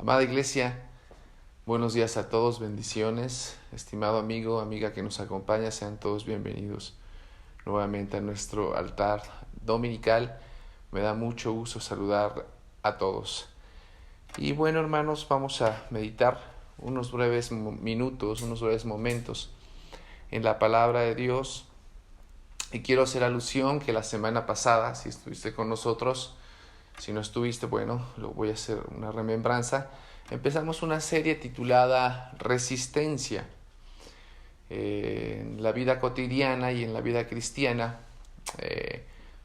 Amada Iglesia, buenos días a todos, bendiciones. Estimado amigo, amiga que nos acompaña, sean todos bienvenidos nuevamente a nuestro altar dominical. Me da mucho gusto saludar a todos. Y bueno, hermanos, vamos a meditar unos breves minutos, unos breves momentos en la palabra de Dios. Y quiero hacer alusión que la semana pasada, si estuviste con nosotros, si no estuviste, bueno, lo voy a hacer una remembranza. Empezamos una serie titulada Resistencia. En la vida cotidiana y en la vida cristiana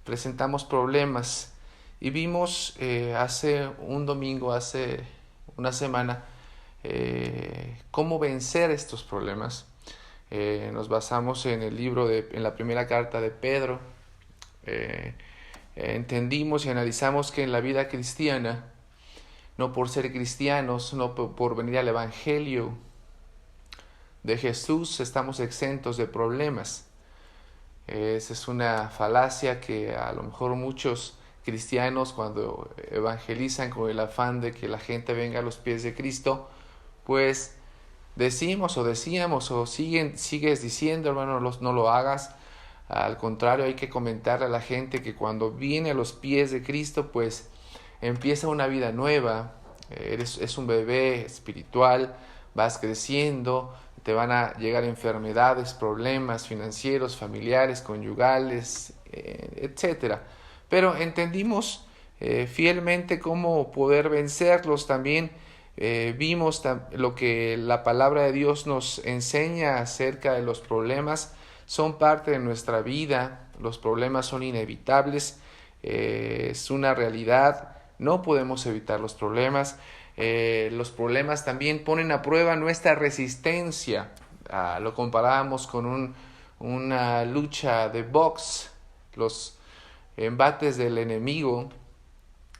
presentamos problemas y vimos hace un domingo, hace una semana, cómo vencer estos problemas. Nos basamos en el libro, en la primera carta de Pedro. Entendimos y analizamos que en la vida cristiana, no por ser cristianos, no por venir al Evangelio de Jesús, estamos exentos de problemas. Esa es una falacia que a lo mejor muchos cristianos, cuando evangelizan con el afán de que la gente venga a los pies de Cristo, pues decíamos o sigues diciendo, hermano, no lo hagas. Al contrario, hay que comentarle a la gente que cuando viene a los pies de Cristo, pues empieza una vida nueva. Es un bebé espiritual, vas creciendo, te van a llegar enfermedades, problemas financieros, familiares, conyugales, etcétera. Pero entendimos fielmente cómo poder vencerlos. También vimos lo que la palabra de Dios nos enseña acerca de los problemas. Son parte de nuestra vida, los problemas son inevitables, es una realidad, no podemos evitar los problemas. Los problemas también ponen a prueba nuestra resistencia. Lo comparábamos con una lucha de box, los embates del enemigo,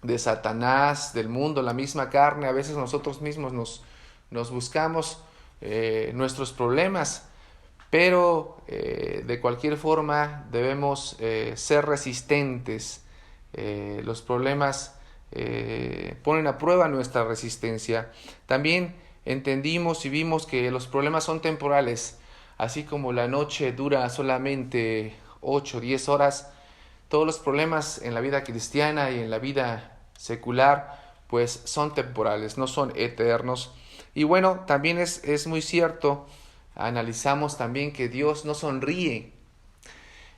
de Satanás, del mundo, la misma carne. A veces nosotros mismos nos buscamos nuestros problemas. Pero de cualquier forma debemos ser resistentes. Los problemas ponen a prueba nuestra resistencia. También entendimos y vimos que los problemas son temporales. Así como la noche dura solamente 8 o 10 horas, todos los problemas en la vida cristiana y en la vida secular pues son temporales, no son eternos. Y bueno, también es muy cierto. Analizamos también que Dios no sonríe.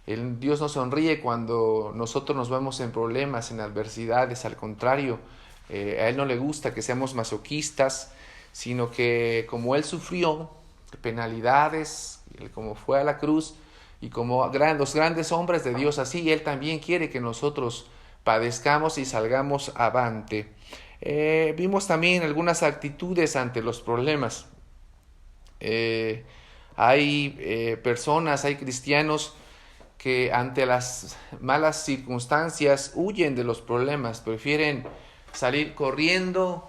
Dios no sonríe cuando nosotros nos vemos en problemas, en adversidades. Al contrario, a Él no le gusta que seamos masoquistas, sino que como Él sufrió penalidades, como fue a la cruz, y como los grandes hombres de Dios, así Él también quiere que nosotros padezcamos y salgamos avante. Vimos también algunas actitudes ante los problemas. Hay personas, hay cristianos que ante las malas circunstancias huyen de los problemas, prefieren salir corriendo,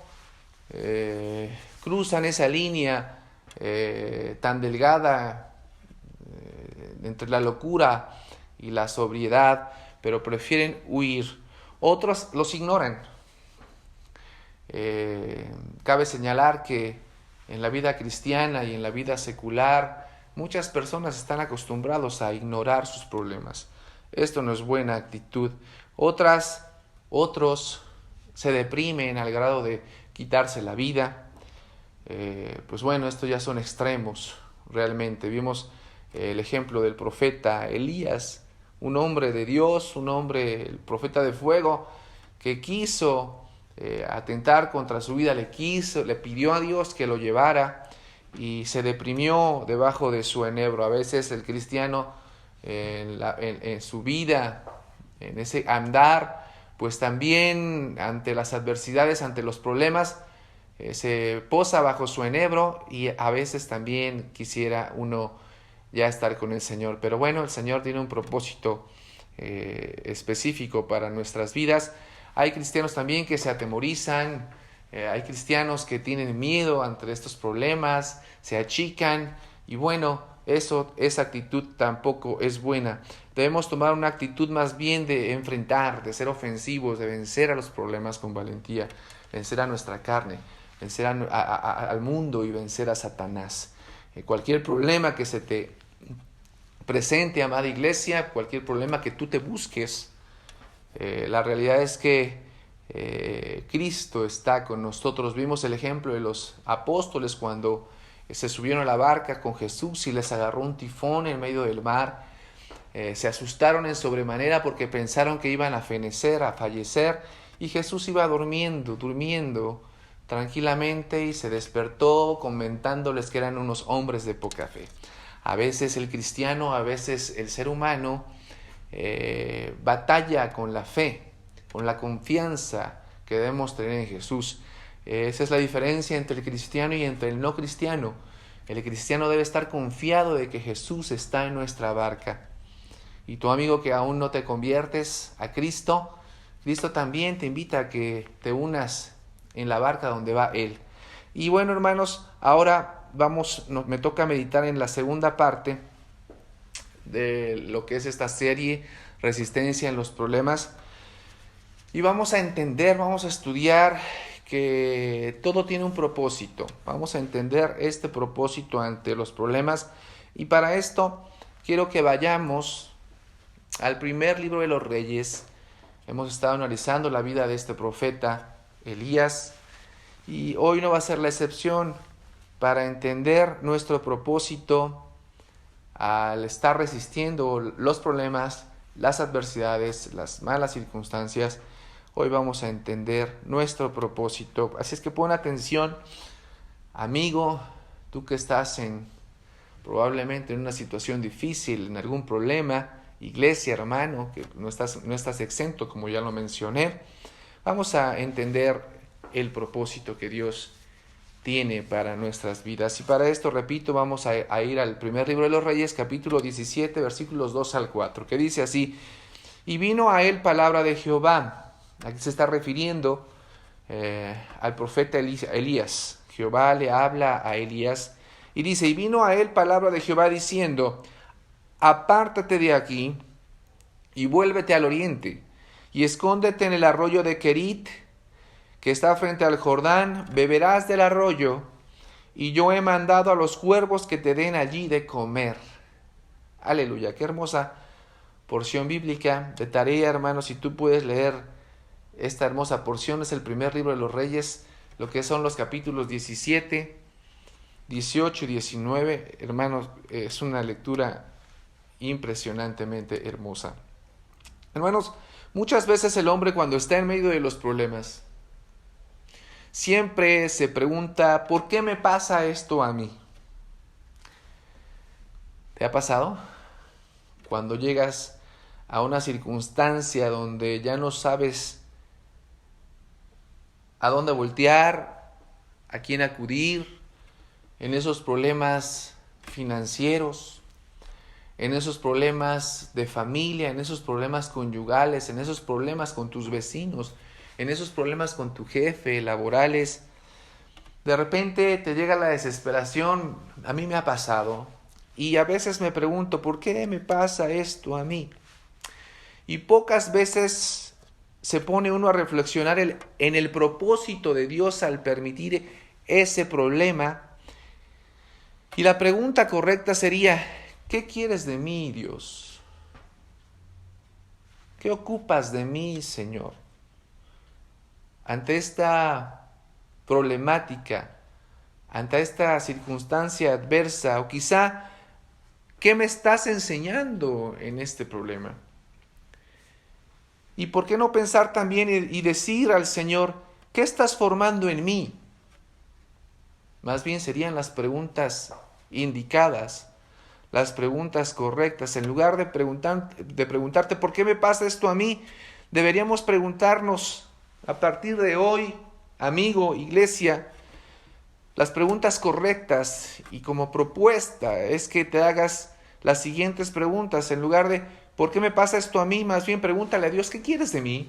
cruzan esa línea tan delgada entre la locura y la sobriedad, pero prefieren huir. Otros los ignoran. Cabe señalar que en la vida cristiana y en la vida secular, muchas personas están acostumbrados a ignorar sus problemas. Esto no es buena actitud. Otros se deprimen al grado de quitarse la vida. Pues bueno, estos ya son extremos, realmente. Vimos el ejemplo del profeta Elías, un hombre de Dios, el profeta de fuego, que quiso atentar contra su vida, le pidió a Dios que lo llevara y se deprimió debajo de su enebro. A veces el cristiano en su vida, en ese andar, pues también ante las adversidades, ante los problemas, se posa bajo su enebro y a veces también quisiera uno ya estar con el Señor. Pero bueno, el Señor tiene un propósito específico para nuestras vidas. Hay cristianos también que se atemorizan, hay cristianos que tienen miedo ante estos problemas, se achican y bueno, esa actitud tampoco es buena. Debemos tomar una actitud más bien de enfrentar, de ser ofensivos, de vencer a los problemas con valentía, vencer a nuestra carne. vencer al mundo y vencer a Satanás. Cualquier problema que se te presente, amada iglesia, cualquier problema que tú te busques, la realidad es que Cristo está con nosotros. Vimos el ejemplo de los apóstoles cuando se subieron a la barca con Jesús y les agarró un tifón en medio del mar. Se asustaron en sobremanera porque pensaron que iban a fenecer, a fallecer, y Jesús iba durmiendo tranquilamente, y se despertó comentándoles que eran unos hombres de poca fe. A veces el cristiano, a veces el ser humano batalla con la fe, con la confianza que debemos tener en Jesús. Esa es la diferencia entre el cristiano y entre el no cristiano. El cristiano debe estar confiado de que Jesús está en nuestra barca. Y tu amigo que aún no te conviertes a Cristo, Cristo también te invita a que te unas en la barca donde va Él. Y bueno, hermanos, ahora me toca meditar en la segunda parte de lo que es esta serie, Resistencia en los Problemas. Y vamos a entender, vamos a estudiar que todo tiene un propósito. Vamos a entender este propósito ante los problemas. Y para esto quiero que vayamos al primer libro de los Reyes. Hemos estado analizando la vida de este profeta Elías, y hoy no va a ser la excepción. Para entender nuestro propósito al estar resistiendo los problemas, las adversidades, las malas circunstancias, hoy vamos a entender nuestro propósito. Así es que pon atención, amigo, tú que estás probablemente en una situación difícil, en algún problema, iglesia, hermano, que no estás exento, como ya lo mencioné. Vamos a entender el propósito que Dios tiene para nuestras vidas. Y para esto, repito, vamos a ir al primer libro de los Reyes, capítulo 17, versículos 2 al 4, que dice así: y vino a él palabra de Jehová. Aquí se está refiriendo al profeta Elías. Jehová le habla a Elías y dice: y vino a él palabra de Jehová diciendo: apártate de aquí y vuélvete al oriente, y escóndete en el arroyo de Querit, que está frente al Jordán. Beberás del arroyo, y yo he mandado a los cuervos que te den allí de comer. Aleluya, qué hermosa porción bíblica de tarea, hermanos. Si tú puedes leer esta hermosa porción, es el primer libro de los Reyes, lo que son los capítulos 17, 18 y 19. Hermanos, es una lectura impresionantemente hermosa. Hermanos, muchas veces el hombre, cuando está en medio de los problemas, siempre se pregunta: ¿por qué me pasa esto a mí? ¿Te ha pasado? Cuando llegas a una circunstancia donde ya no sabes a dónde voltear, a quién acudir, en esos problemas financieros, en esos problemas de familia, en esos problemas conyugales, en esos problemas con tus vecinos, en esos problemas con tu jefe, laborales. De repente te llega la desesperación. A mí me ha pasado, y a veces me pregunto: ¿por qué me pasa esto a mí? Y pocas veces se pone uno a reflexionar en el propósito de Dios al permitir ese problema. Y la pregunta correcta sería: ¿qué quieres de mí, Dios? ¿Qué ocupas de mí, Señor? Ante esta problemática, ante esta circunstancia adversa, o quizá, ¿qué me estás enseñando en este problema? ¿Y por qué no pensar también y decir al Señor: ¿qué estás formando en mí? Más bien serían las preguntas indicadas, las preguntas correctas. En lugar de preguntarte: ¿por qué me pasa esto a mí?, deberíamos preguntarnos a partir de hoy, amigo, iglesia, las preguntas correctas. Y como propuesta es que te hagas las siguientes preguntas. En lugar de ¿por qué me pasa esto a mí?, más bien pregúntale a Dios: ¿qué quieres de mí?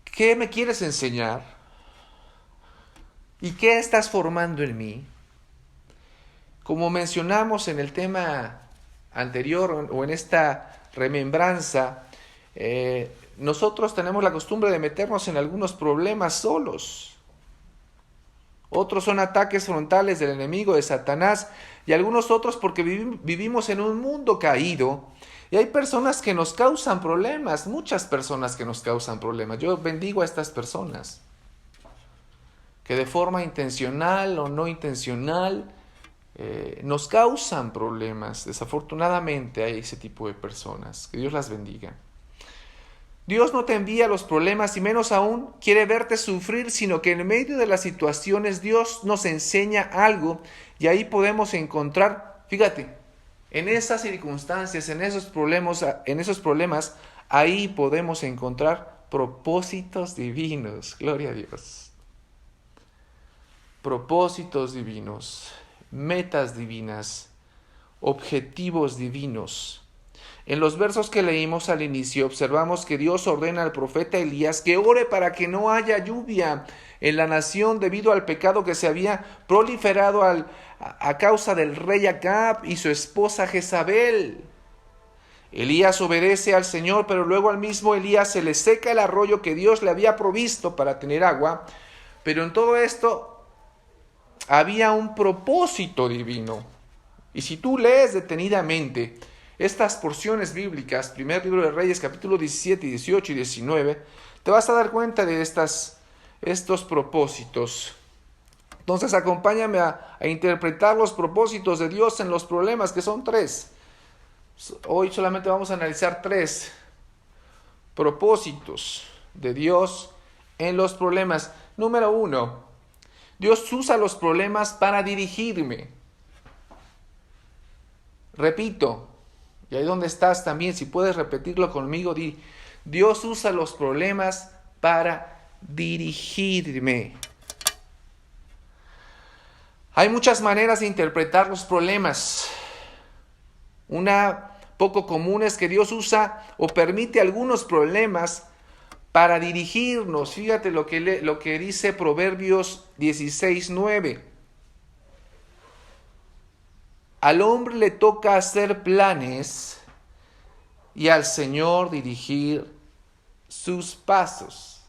¿Qué me quieres enseñar? ¿Y qué estás formando en mí? Como mencionamos en el tema anterior, o en esta remembranza, nosotros tenemos la costumbre de meternos en algunos problemas solos. Otros son ataques frontales del enemigo, de Satanás, y algunos otros porque vivimos en un mundo caído. Y hay personas que nos causan problemas, muchas personas que nos causan problemas. Yo bendigo a estas personas que de forma intencional o no intencional nos causan problemas. Desafortunadamente hay ese tipo de personas. Que Dios las bendiga. Dios no te envía los problemas y menos aún quiere verte sufrir, sino que en medio de las situaciones Dios nos enseña algo y ahí podemos encontrar, fíjate, en esas circunstancias, en esos problemas, ahí podemos encontrar propósitos divinos. Gloria a Dios. Propósitos divinos, metas divinas, objetivos divinos. En los versos que leímos al inicio observamos que Dios ordena al profeta Elías que ore para que no haya lluvia en la nación debido al pecado que se había proliferado a causa del rey Acab y su esposa Jezabel. Elías obedece al Señor, pero luego al mismo Elías se le seca el arroyo que Dios le había provisto para tener agua. Pero en todo esto había un propósito divino. Y si tú lees detenidamente estas porciones bíblicas, primer libro de Reyes, capítulo 17, 18 y 19, te vas a dar cuenta de estos propósitos. Entonces acompáñame a interpretar los propósitos de Dios en los problemas, que son 3. Hoy solamente vamos a analizar 3 propósitos de Dios en los problemas. Número 1, Dios usa los problemas para dirigirme. Repito, y ahí donde estás también, si puedes repetirlo conmigo, di: Dios usa los problemas para dirigirme. Hay muchas maneras de interpretar los problemas. Una poco común es que Dios usa o permite algunos problemas para dirigirnos. Fíjate lo que dice Proverbios 16:9. Al hombre le toca hacer planes y al Señor dirigir sus pasos.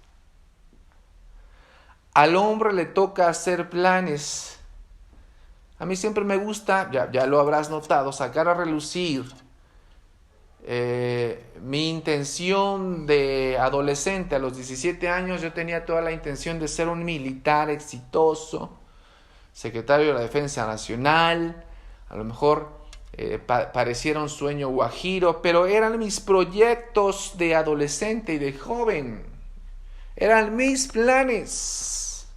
Al hombre le toca hacer planes. A mí siempre me gusta, ya lo habrás notado, sacar a relucir mi intención de adolescente. A los 17 años yo tenía toda la intención de ser un militar exitoso, secretario de la Defensa Nacional. A lo mejor pareciera un sueño guajiro, pero eran mis proyectos de adolescente y de joven. Eran mis planes.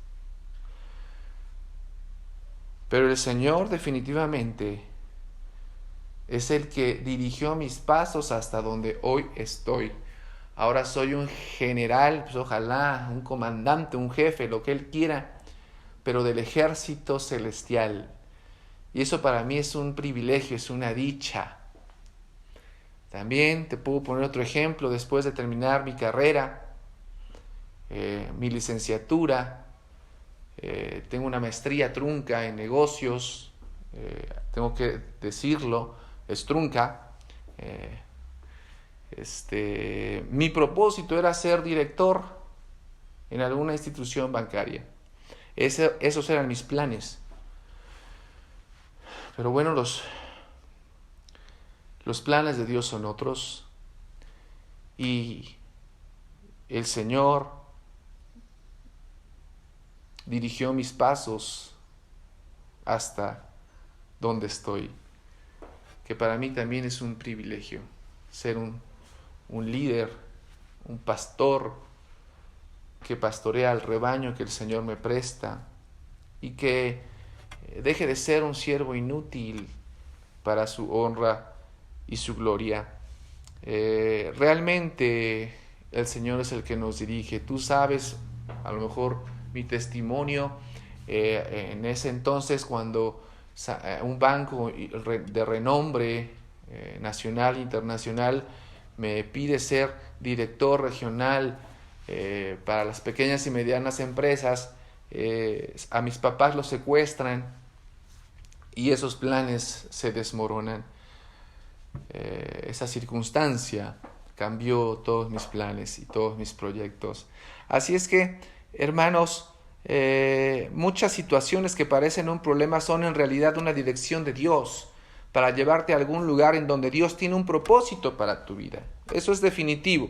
Pero el Señor definitivamente es el que dirigió mis pasos hasta donde hoy estoy. Ahora soy un general, pues ojalá, un comandante, un jefe, lo que Él quiera, pero del ejército celestial. Y eso para mí es un privilegio, es una dicha. También te puedo poner otro ejemplo. Después de terminar mi carrera, mi licenciatura, tengo una maestría trunca en negocios, tengo que decirlo, es trunca. Mi propósito era ser director en alguna institución bancaria. Esos eran mis planes. Pero bueno, los planes de Dios son otros. Y el Señor dirigió mis pasos hasta donde estoy. Que para mí también es un privilegio ser un líder, un pastor que pastorea al rebaño que el Señor me presta y que deje de ser un siervo inútil para su honra y su gloria. Realmente el Señor es el que nos dirige. Tú sabes, a lo mejor mi testimonio en ese entonces cuando un banco de renombre nacional e internacional me pide ser director regional para las pequeñas y medianas empresas. A mis papás los secuestran y esos planes se desmoronan. Esa circunstancia cambió todos mis planes y todos mis proyectos. Así es que, hermanos, muchas situaciones que parecen un problema son en realidad una dirección de Dios para llevarte a algún lugar en donde Dios tiene un propósito para tu vida. Eso es definitivo.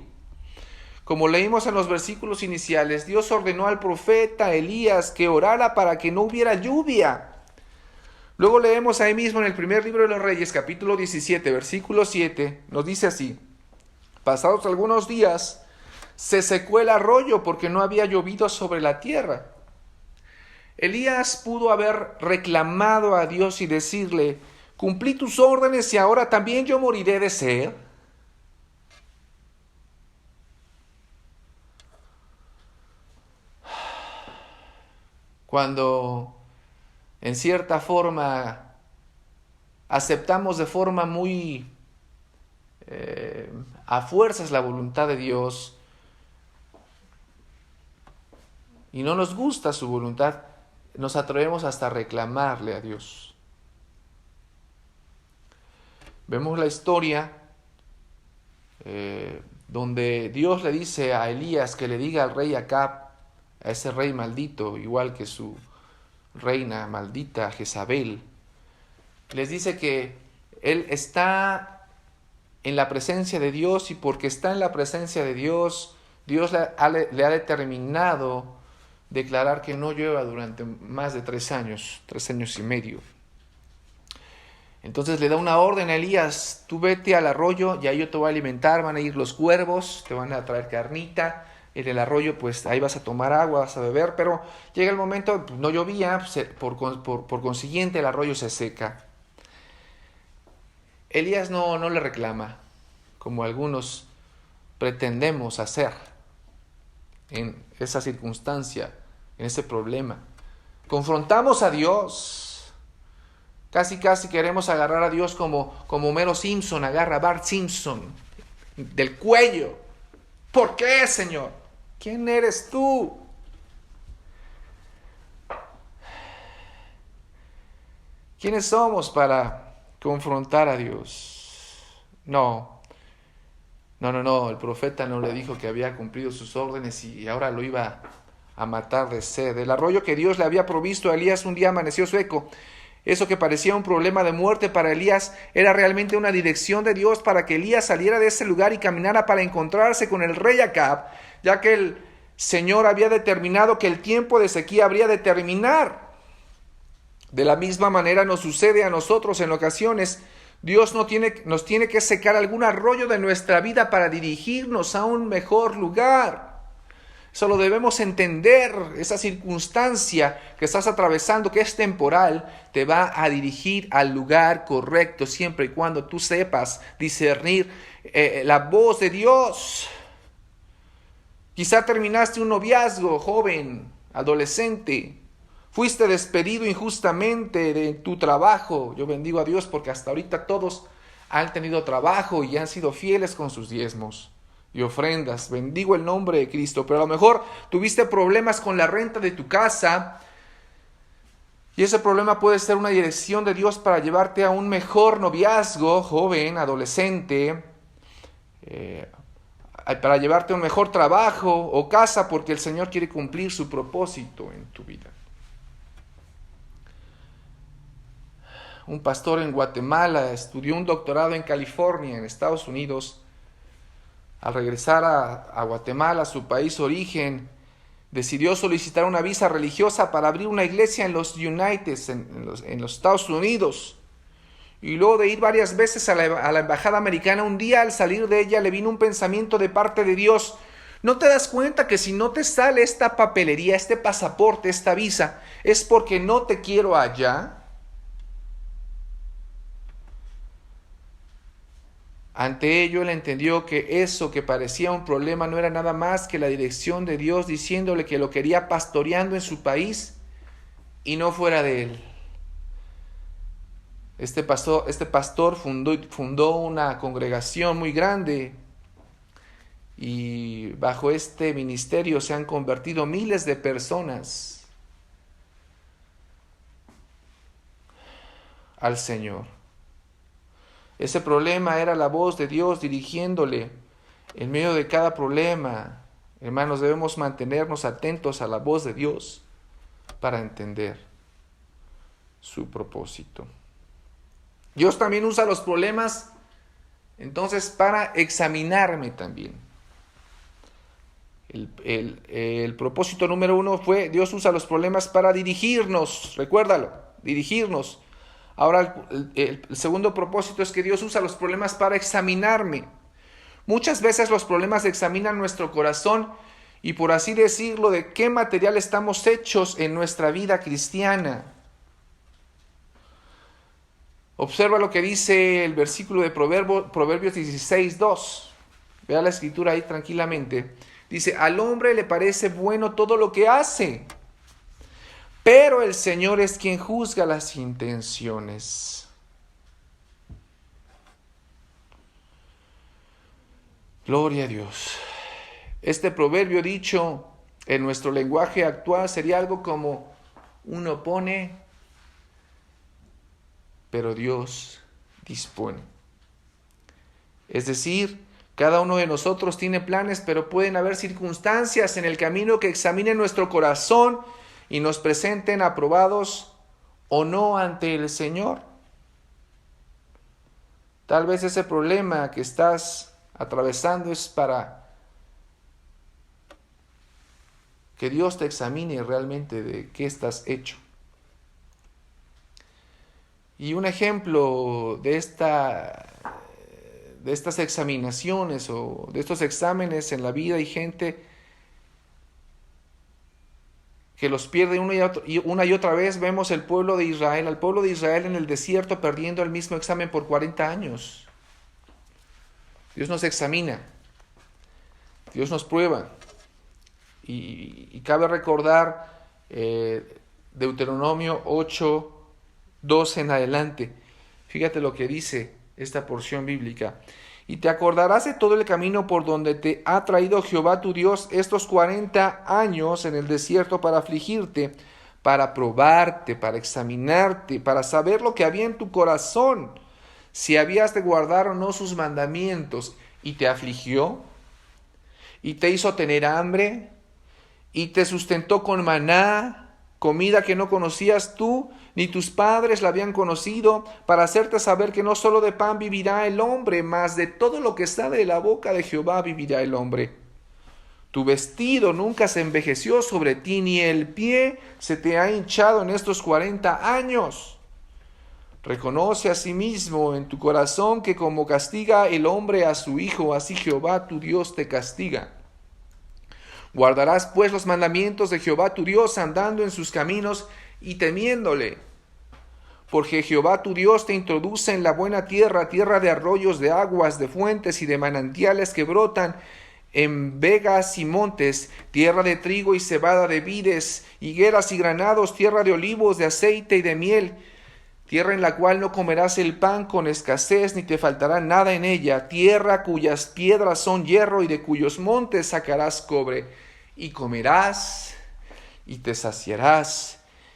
Como leímos en los versículos iniciales, Dios ordenó al profeta Elías que orara para que no hubiera lluvia. Luego leemos ahí mismo en el primer libro de los Reyes, capítulo 17, versículo 7, nos dice así: pasados algunos días, se secó el arroyo porque no había llovido sobre la tierra. Elías pudo haber reclamado a Dios y decirle: cumplí tus órdenes y ahora también yo moriré de sed. Cuando en cierta forma aceptamos de forma muy a fuerzas la voluntad de Dios y no nos gusta su voluntad, nos atrevemos hasta a reclamarle a Dios. Vemos la historia donde Dios le dice a Elías que le diga al rey Acab, a ese rey maldito, igual que su reina maldita Jezabel, les dice que él está en la presencia de Dios y porque está en la presencia de Dios, Dios le ha determinado declarar que no llueva durante más de 3 años y medio. Entonces le da una orden a Elías: tú vete al arroyo y ahí yo te voy a alimentar, van a ir los cuervos, te van a traer carnita, en el arroyo pues ahí vas a tomar agua, vas a beber, pero llega el momento, no llovía, por consiguiente el arroyo se seca. Elías no le reclama, como algunos pretendemos hacer en esa circunstancia, en ese problema. Confrontamos a Dios. Casi queremos agarrar a Dios como Homero Simpson agarra a Bart Simpson del cuello. ¿Por qué, Señor? ¿Quién eres tú? ¿Quiénes somos para confrontar a Dios? No. El profeta no le dijo que había cumplido sus órdenes y ahora lo iba a matar de sed. El arroyo que Dios le había provisto a Elías un día amaneció seco. Eso que parecía un problema de muerte para Elías era realmente una dirección de Dios para que Elías saliera de ese lugar y caminara para encontrarse con el rey Acab, ya que el Señor había determinado que el tiempo de sequía habría de terminar. De la misma manera nos sucede a nosotros en ocasiones. Dios nos tiene que secar algún arroyo de nuestra vida para dirigirnos a un mejor lugar. Eso lo debemos entender. Esa circunstancia que estás atravesando, que es temporal, te va a dirigir al lugar correcto siempre y cuando tú sepas discernir la voz de Dios. Quizá terminaste un noviazgo, joven, adolescente. Fuiste despedido injustamente de tu trabajo. Yo bendigo a Dios porque hasta ahorita todos han tenido trabajo y han sido fieles con sus diezmos y ofrendas. Bendigo el nombre de Cristo. Pero a lo mejor tuviste problemas con la renta de tu casa y ese problema puede ser una dirección de Dios para llevarte a un mejor noviazgo, joven, adolescente, para llevarte a un mejor trabajo o casa, porque el Señor quiere cumplir su propósito en tu vida. Un pastor en Guatemala estudió un doctorado en California, en Estados Unidos. Al regresar a Guatemala, su país origen, decidió solicitar una visa religiosa para abrir una iglesia en los en los Estados Unidos. Y luego de ir varias veces a la embajada americana, un día al salir de ella le vino un pensamiento de parte de Dios: ¿no te das cuenta que si no te sale esta papelería, este pasaporte, esta visa, es porque no te quiero allá? Ante ello, él entendió que eso que parecía un problema no era nada más que la dirección de Dios diciéndole que lo quería pastoreando en su país y no fuera de él. Este pastor fundó una congregación muy grande y bajo este ministerio se han convertido miles de personas al Señor. Ese problema era la voz de Dios dirigiéndole en medio de cada problema. Hermanos, debemos mantenernos atentos a la voz de Dios. para entender su propósito. Dios también usa los problemas entonces para examinarme también. El propósito número 1 fue: Dios usa los problemas para dirigirnos, recuérdalo, dirigirnos. Ahora el segundo propósito es que Dios usa los problemas para examinarme. Muchas veces los problemas examinan nuestro corazón y, por así decirlo, de qué material estamos hechos en nuestra vida cristiana. Observa lo que dice el versículo de Proverbios 16:2. Vea la escritura ahí tranquilamente. Dice: al hombre le parece bueno todo lo que hace, pero el Señor es quien juzga las intenciones. Gloria a Dios. Este proverbio dicho en nuestro lenguaje actual sería algo como: uno pone, pero Dios dispone. Es decir, cada uno de nosotros tiene planes, pero pueden haber circunstancias en el camino que examinen nuestro corazón y nos presenten aprobados o no ante el Señor. Tal vez ese problema que estás atravesando es para que Dios te examine realmente de qué estás hecho. Y un ejemplo de estas examinaciones o de estos exámenes en la vida, hay gente que los pierde una y otra vez. Vemos al pueblo de Israel en el desierto perdiendo el mismo examen por 40 años. Dios nos examina, Dios nos prueba. Y cabe recordar Deuteronomio 8:12 en adelante. Fíjate lo que dice esta porción bíblica. Y te acordarás de todo el camino por donde te ha traído Jehová tu Dios estos 40 años en el desierto para afligirte, para probarte, para examinarte, para saber lo que había en tu corazón, si habías de guardar o no sus mandamientos. Y te afligió, y te hizo tener hambre, y te sustentó con maná, comida que no conocías tú, ni tus padres la habían conocido, para hacerte saber que no solo de pan vivirá el hombre, mas de todo lo que sale de la boca de Jehová vivirá el hombre. Tu vestido nunca se envejeció sobre ti, ni el pie se te ha hinchado en estos 40 años. Reconoce asimismo en tu corazón que como castiga el hombre a su hijo, así Jehová tu Dios te castiga. Guardarás pues los mandamientos de Jehová tu Dios, andando en sus caminos y temiéndole. Porque Jehová tu Dios te introduce en la buena tierra, tierra de arroyos, de aguas, de fuentes y de manantiales que brotan en vegas y montes, tierra de trigo y cebada, de vides, higueras y granados, tierra de olivos, de aceite y de miel, tierra en la cual no comerás el pan con escasez, ni te faltará nada en ella, tierra cuyas piedras son hierro y de cuyos montes sacarás cobre, y comerás y te saciarás,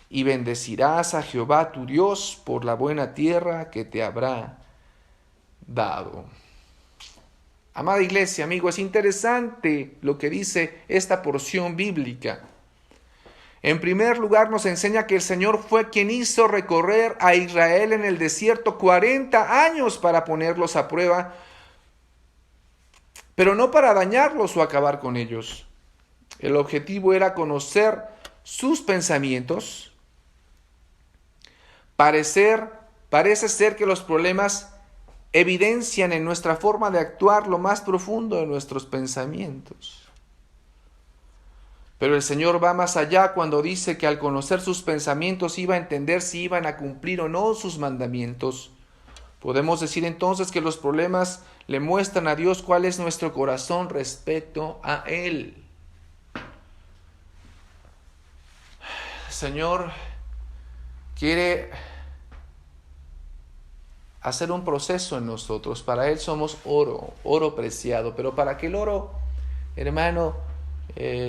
y bendecirás a Jehová tu Dios por la buena tierra que te habrá dado. Amada iglesia, amigo, es interesante lo que dice esta porción bíblica. En primer lugar, nos enseña que el Señor fue quien hizo recorrer a Israel en el desierto 40 años para ponerlos a prueba, pero no para dañarlos o acabar con ellos. El objetivo era conocer sus pensamientos. Parece ser que los problemas evidencian en nuestra forma de actuar lo más profundo de nuestros pensamientos. Pero el Señor va más allá cuando dice que al conocer sus pensamientos iba a entender si iban a cumplir o no sus mandamientos. Podemos decir entonces que los problemas le muestran a Dios cuál es nuestro corazón respecto a Él. El Señor quiere hacer un proceso en nosotros. Para Él somos oro preciado, pero para que el oro, hermano,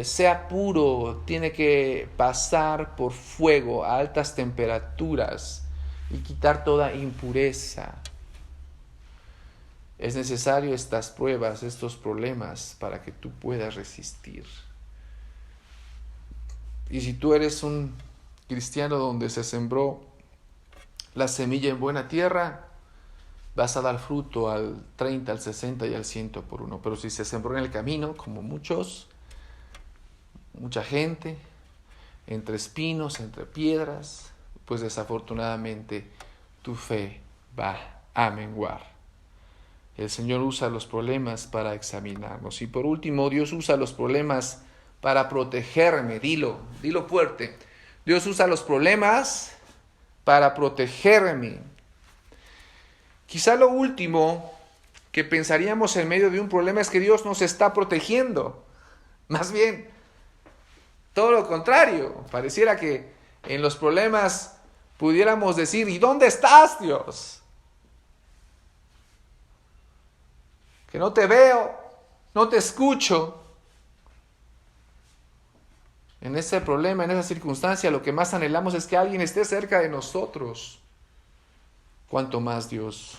sea puro, tiene que pasar por fuego a altas temperaturas y quitar toda impureza. Es necesario estas pruebas, estos problemas, para que tú puedas resistir. Y si tú eres un cristiano donde se sembró la semilla en buena tierra, vas a dar fruto al 30, al 60 y al 100 por uno. Pero si se sembró en el camino, como mucha gente, entre espinos, entre piedras, pues desafortunadamente tu fe va a menguar. El Señor usa los problemas para examinarnos. Y por último, Dios usa los problemas para protegerme. Dilo fuerte. Dios usa los problemas para protegerme. Quizá lo último que pensaríamos en medio de un problema es que Dios nos está protegiendo. Más bien, todo lo contrario. Pareciera que en los problemas pudiéramos decir, ¿y dónde estás, Dios? Que no te veo, no te escucho. En ese problema, en esa circunstancia, lo que más anhelamos es que alguien esté cerca de nosotros. Cuanto más Dios.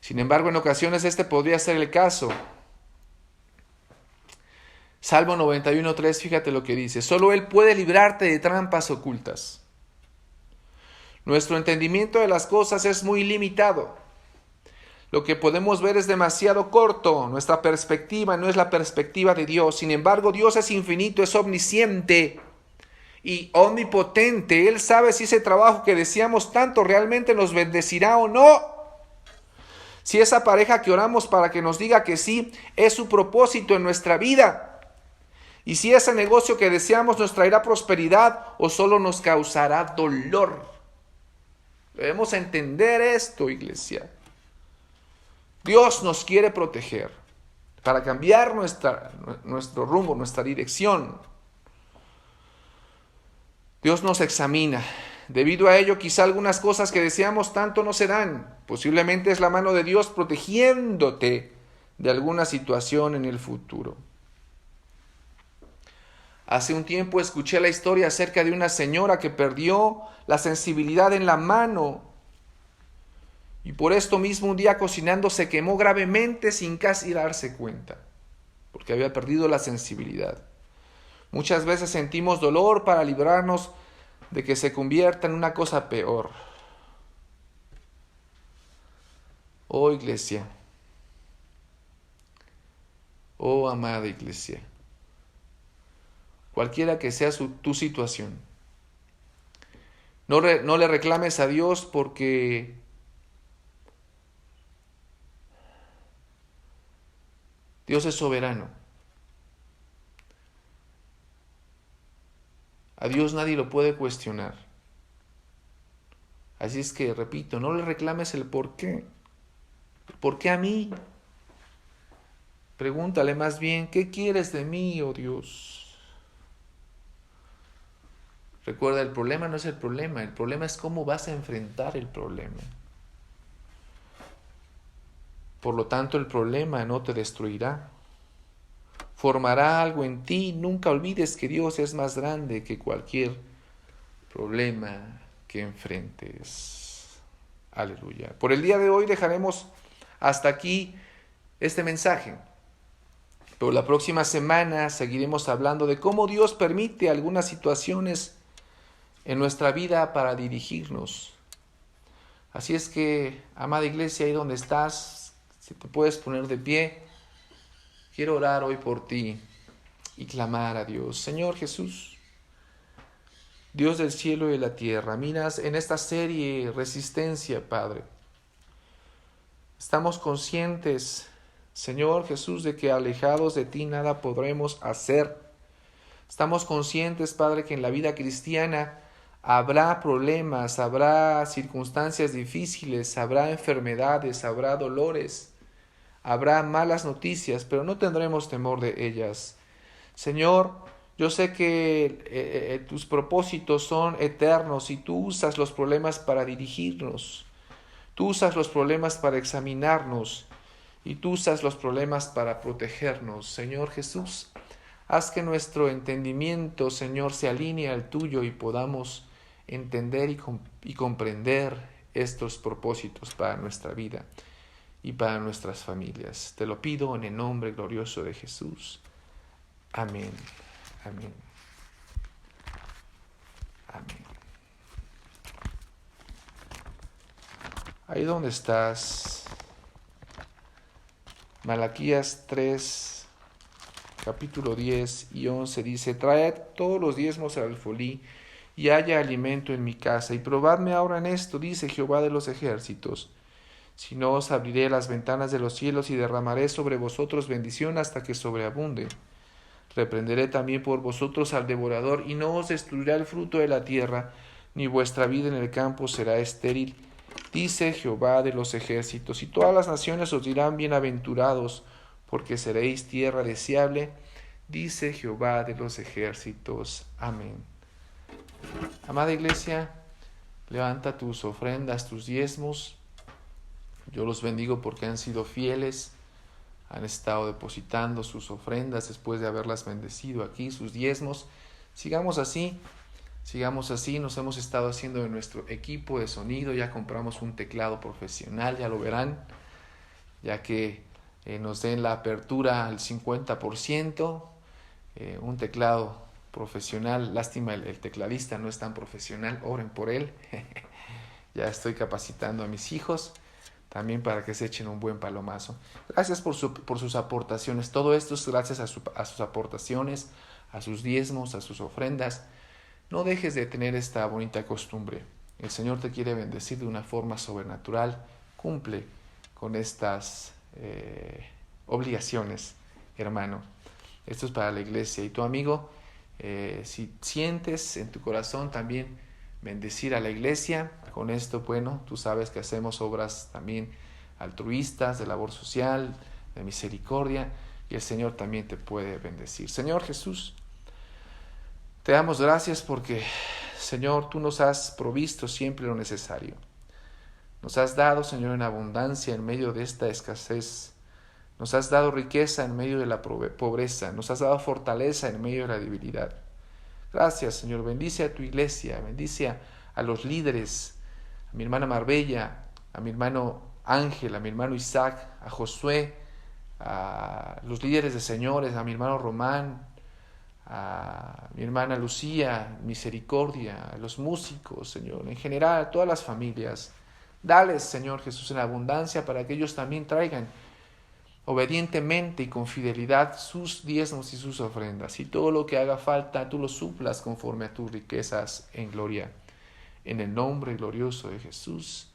Sin embargo, en ocasiones este podría ser el caso. Salmo 91:3, fíjate lo que dice. Solo Él puede librarte de trampas ocultas. Nuestro entendimiento de las cosas es muy limitado. Lo que podemos ver es demasiado corto. Nuestra perspectiva no es la perspectiva de Dios. Sin embargo, Dios es infinito, es omnisciente y omnipotente. Él sabe si ese trabajo que deseamos tanto realmente nos bendecirá o no. Si esa pareja que oramos para que nos diga que sí es su propósito en nuestra vida. Y si ese negocio que deseamos nos traerá prosperidad o solo nos causará dolor. Debemos entender esto, iglesia. Dios nos quiere proteger para cambiar nuestro rumbo, nuestra dirección. Dios nos examina. Debido a ello, quizá algunas cosas que deseamos tanto no se dan. Posiblemente es la mano de Dios protegiéndote de alguna situación en el futuro. Hace un tiempo escuché la historia acerca de una señora que perdió la sensibilidad en la mano y por esto mismo un día cocinando se quemó gravemente sin casi darse cuenta, porque había perdido la sensibilidad. Muchas veces sentimos dolor para librarnos de que se convierta en una cosa peor. Oh iglesia, oh amada iglesia, cualquiera que sea tu situación, no le reclames a Dios porque Dios es soberano. A Dios nadie lo puede cuestionar. Así es que, repito, no le reclames el por qué. ¿Por qué a mí? Pregúntale más bien, ¿qué quieres de mí, oh Dios? Recuerda, el problema no es el problema es cómo vas a enfrentar el problema. Por lo tanto, el problema no te destruirá. Formará algo en ti. Nunca olvides que Dios es más grande que cualquier problema que enfrentes. Aleluya. Por el día de hoy dejaremos hasta aquí este mensaje. Pero la próxima semana seguiremos hablando de cómo Dios permite algunas situaciones en nuestra vida para dirigirnos. Así es que, amada iglesia, ahí donde estás, si te puedes poner de pie, quiero orar hoy por ti y clamar a Dios. Señor Jesús, Dios del cielo y de la tierra, miras en esta serie Resistencia, Padre. Estamos conscientes, Señor Jesús, de que alejados de ti nada podremos hacer. Estamos conscientes, Padre, que en la vida cristiana habrá problemas, habrá circunstancias difíciles, habrá enfermedades, habrá dolores, habrá malas noticias, pero no tendremos temor de ellas. Señor, yo sé que tus propósitos son eternos y tú usas los problemas para dirigirnos. Tú usas los problemas para examinarnos y tú usas los problemas para protegernos. Señor Jesús, haz que nuestro entendimiento, Señor, se alinee al tuyo y podamos entender y comprender estos propósitos para nuestra vida y para nuestras familias. Te lo pido en el nombre glorioso de Jesús. Amén. Amén. Ahí donde estás. Malaquías 3, capítulo 10 y 11 dice: Traed todos los diezmos al alfolí, y haya alimento en mi casa, y probadme ahora en esto, dice Jehová de los ejércitos. Si no, os abriré las ventanas de los cielos y derramaré sobre vosotros bendición hasta que sobreabunde. Reprenderé también por vosotros al devorador, y no os destruirá el fruto de la tierra, ni vuestra vida en el campo será estéril, dice Jehová de los ejércitos. Y todas las naciones os dirán: bienaventurados, porque seréis tierra deseable, dice Jehová de los ejércitos. Amén. Amada iglesia, levanta tus ofrendas, tus diezmos. Yo los bendigo porque han sido fieles, han estado depositando sus ofrendas después de haberlas bendecido aquí, sus diezmos. Sigamos así, nos hemos estado haciendo de nuestro equipo de sonido, ya compramos un teclado profesional, ya lo verán, ya que nos den la apertura al 50%, un teclado profesional. Lástima, el tecladista no es tan profesional, oren por él. Ya estoy capacitando a mis hijos también para que se echen un buen palomazo. Gracias por sus aportaciones. Todo esto es gracias a sus aportaciones, a sus diezmos, a sus ofrendas. No dejes de tener esta bonita costumbre. El Señor te quiere bendecir de una forma sobrenatural. Cumple con estas obligaciones, hermano. Esto es para la iglesia. Y tu amigo, si sientes en tu corazón también bendecir a la iglesia, con esto, bueno, tú sabes que hacemos obras también altruistas, de labor social, de misericordia, y el Señor también te puede bendecir. Señor Jesús, te damos gracias porque, Señor, tú nos has provisto siempre lo necesario. Nos has dado, Señor, en abundancia en medio de esta escasez. Nos has dado riqueza en medio de la pobreza. Nos has dado fortaleza en medio de la debilidad. Gracias, Señor. Bendice a tu iglesia. Bendice a los líderes, a mi hermana Marbella, a mi hermano Ángel, a mi hermano Isaac, a Josué, a los líderes de señores, a mi hermano Román, a mi hermana Lucía, Misericordia, a los músicos, Señor, en general a todas las familias. Dales, Señor Jesús, en abundancia para que ellos también traigan obedientemente y con fidelidad sus diezmos y sus ofrendas, y todo lo que haga falta tú lo suplas conforme a tus riquezas en gloria. En el nombre glorioso de Jesús.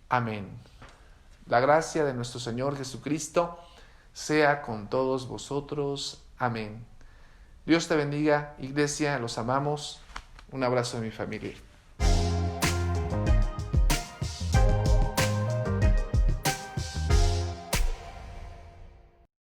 Amén. La gracia de nuestro Señor Jesucristo sea con todos vosotros. Amén. Dios te bendiga, iglesia, los amamos. Un abrazo de mi familia.